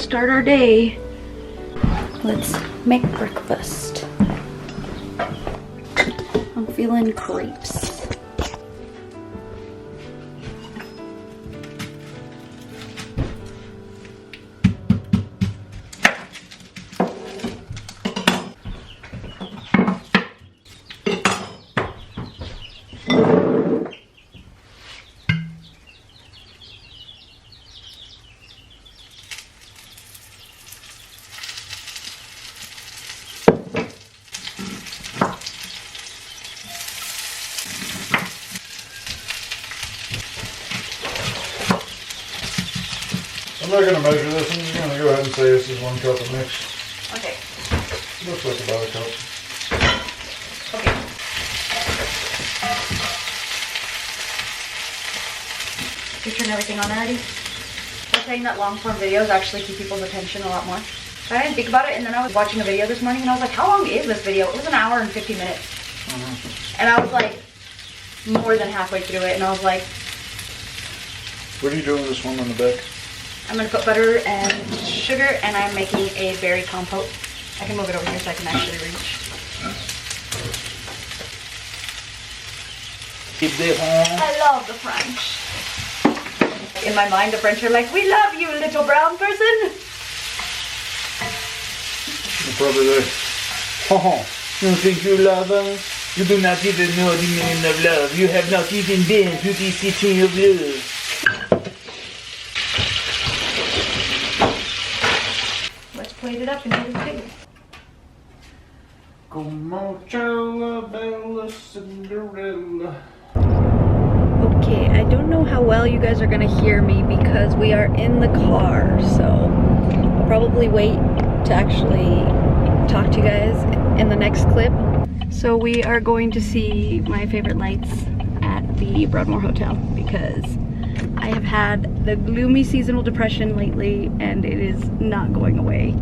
start our day. Let's make breakfast. I'm feeling crepes. I'm not going to measure this. I'm just going to go ahead and say this is 1 cup of mix. Okay. Looks like about a cup. Okay. You turn everything on already? I was saying that long form videos actually keep people's attention a lot more. But I didn't think about it, and then I was watching a video this morning and I was like, how long is this video? It was 1 hour and 50 minutes. And I was like, more than halfway through it, and I was like, What are you doing with this one on the back? I'm gonna put butter and sugar, and I'm making a berry compote. I can move it over here so I can actually reach. I love the French. In my mind, the French are like, we love you, little brown person. You're probably there. Oh, you think you love us? You do not even know the meaning of love. You have not even been to the city of love. Let's plate it up and do the pig. Como Bella, Bella Cinderella. Okay, I don't know how well you guys are gonna hear me because we are in the car, so I'll probably wait to actually talk to you guys in the next clip. So we are going to see my favorite lights at the Broadmoor Hotel because I have had the gloomy seasonal depression lately and it is not going away.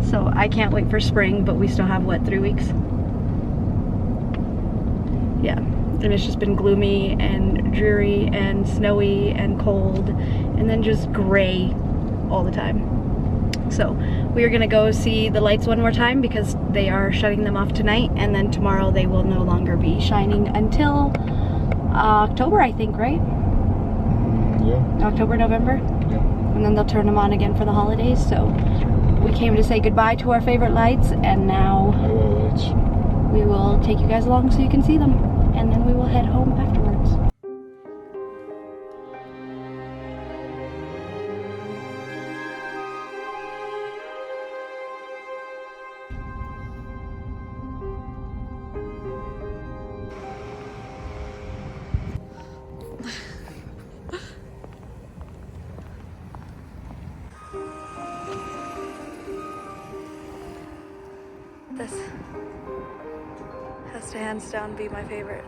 So I can't wait for spring, but we still have, what, 3 weeks? Yeah, and it's just been gloomy and dreary and snowy and cold and then just gray all the time. So we are gonna go see the lights one more time because they are shutting them off tonight, and then tomorrow they will no longer be shining until October, I think, right? Yeah. October, November? Yeah. And then they'll turn them on again for the holidays. So we came to say goodbye to our favorite lights, and now Highway lights. we will take you guys along so you can see them, and then we will head home afterwards. This has to hands down be my favorite.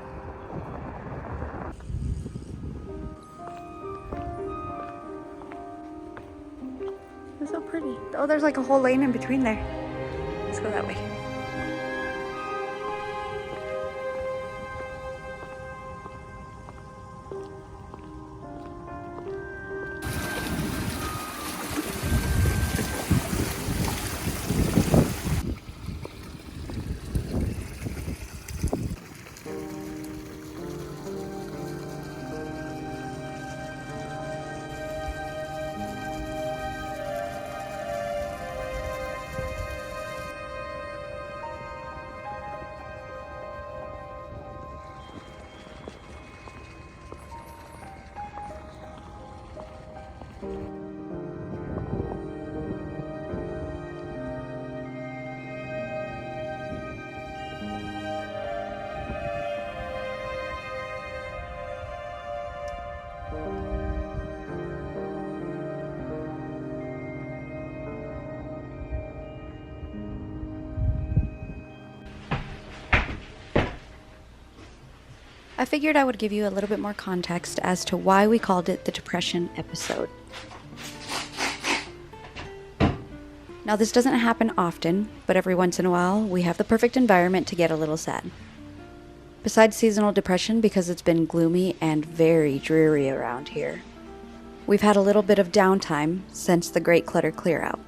It's so pretty. Oh, there's like a whole lane in between there. Let's go that way. I figured I would give you a little bit more context as to why we called it the Depression episode. Now, this doesn't happen often, but every once in a while, we have the perfect environment to get a little sad. Besides seasonal depression, because it's been gloomy and very dreary around here, we've had a little bit of downtime since the Great Clutter Clear Out.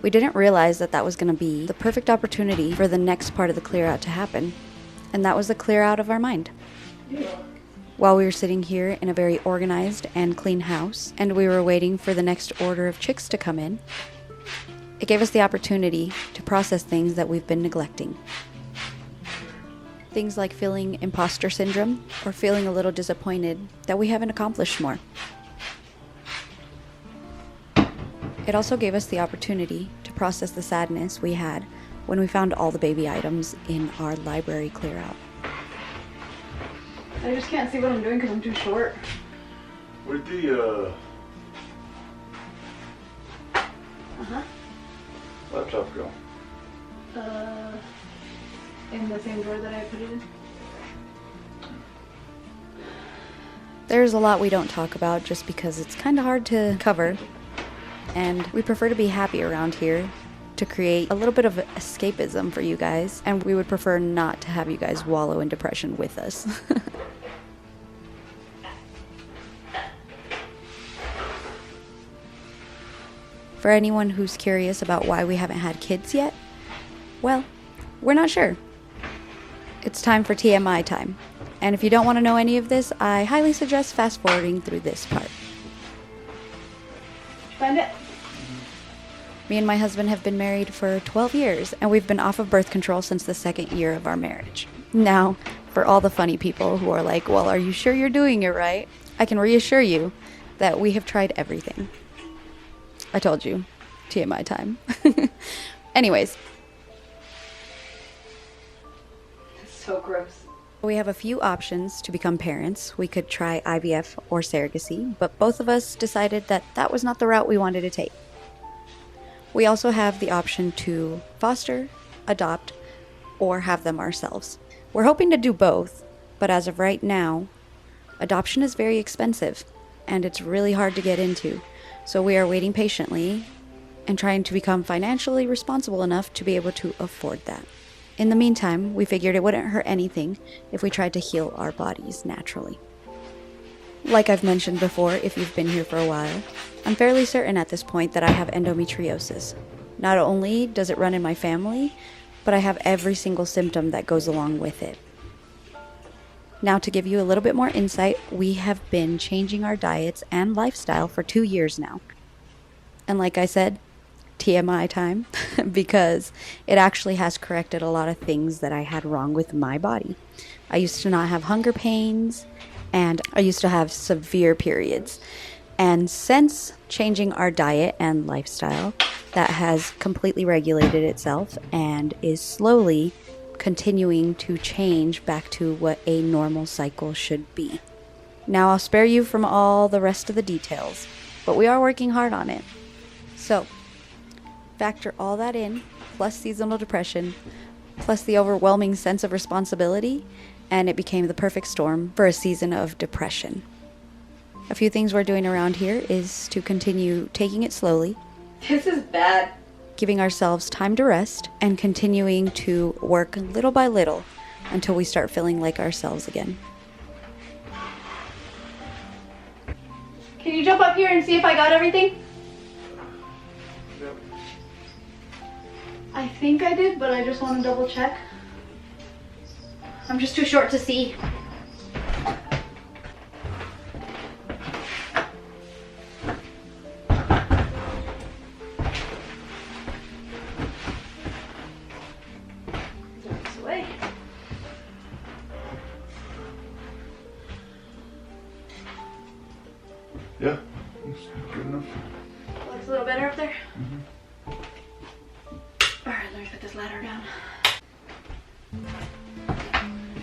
We didn't realize that that was going to be the perfect opportunity for the next part of the clear out to happen, and that was the clear out of our mind. While we were sitting here in a very organized and clean house, and we were waiting for the next order of chicks to come in, it gave us the opportunity to process things that we've been neglecting. Things like feeling imposter syndrome or feeling a little disappointed that we haven't accomplished more. It also gave us the opportunity to process the sadness we had when we found all the baby items in our library clear out. I just can't see what I'm doing because I'm too short. Where'd the laptop go? In the same drawer that I put it in. There's a lot we don't talk about just because it's kind of hard to cover, and we prefer to be happy around here to create a little bit of escapism for you guys, and we would prefer not to have you guys wallow in depression with us. For anyone who's curious about why we haven't had kids yet, well, we're not sure. It's time for TMI time. And if you don't want to know any of this, I highly suggest fast forwarding through this part. Find it? Me and my husband have been married for 12 years, and we've been off of birth control since the 2nd year of our marriage. Now, for all the funny people who are like, well, are you sure you're doing it right? I can reassure you that we have tried everything. I told you, TMI time. Anyways. So gross. We have a few options to become parents. We could try IVF or surrogacy, but both of us decided that that was not the route we wanted to take. We also have the option to foster, adopt, or have them ourselves. We're hoping to do both, but as of right now, adoption is very expensive, and it's really hard to get into. So we are waiting patiently and trying to become financially responsible enough to be able to afford that. In the meantime, we figured it wouldn't hurt anything if we tried to heal our bodies naturally. Like I've mentioned before, if you've been here for a while, I'm fairly certain at this point that I have endometriosis. Not only does it run in my family, but I have every single symptom that goes along with it. Now, to give you a little bit more insight, we have been changing our diets and lifestyle for 2 years now. And like I said, TMI time, because it actually has corrected a lot of things that I had wrong with my body. I used to not have hunger pains, and I used to have severe periods. And since changing our diet and lifestyle, that has completely regulated itself and is slowly continuing to change back to what a normal cycle should be. Now, I'll spare you from all the rest of the details, but we are working hard on it. So, factor all that in, plus seasonal depression, plus the overwhelming sense of responsibility, and it became the perfect storm for a season of depression. A few things we're doing around here is to continue taking it slowly. This is bad. Giving ourselves time to rest, and continuing to work little by little until we start feeling like ourselves again. Can you jump up here and see if I got everything? Yep. I think I did, but I just want to double check. I'm just too short to see. Yeah, that's good enough. Looks a little better up there? Alright, let me put this ladder down.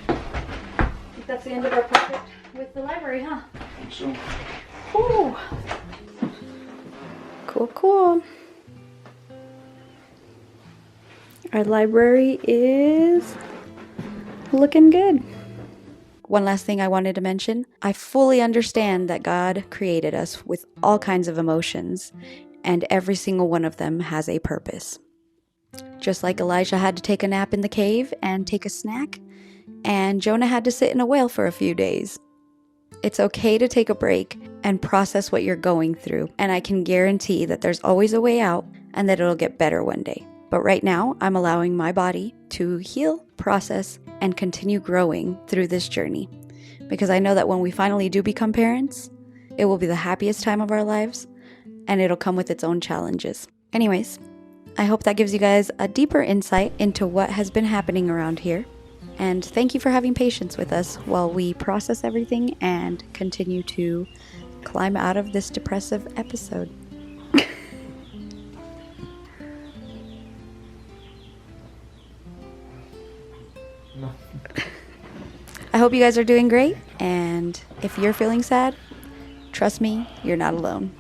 I think that's the end of our project with the library, huh? I think so. Ooh. Cool, cool. Our library is looking good. One last thing I wanted to mention. I fully understand that God created us with all kinds of emotions, and every single one of them has a purpose. Just like Elijah had to take a nap in the cave and take a snack, and Jonah had to sit in a whale for a few days. It's okay to take a break and process what you're going through, and I can guarantee that there's always a way out, and that it'll get better one day. But right now, I'm allowing my body to heal, process, and continue growing through this journey. Because I know that when we finally do become parents, it will be the happiest time of our lives, and it'll come with its own challenges. Anyways, I hope that gives you guys a deeper insight into what has been happening around here. And thank you for having patience with us while we process everything and continue to climb out of this depressive episode. No. I hope you guys are doing great, and if you're feeling sad, trust me, you're not alone.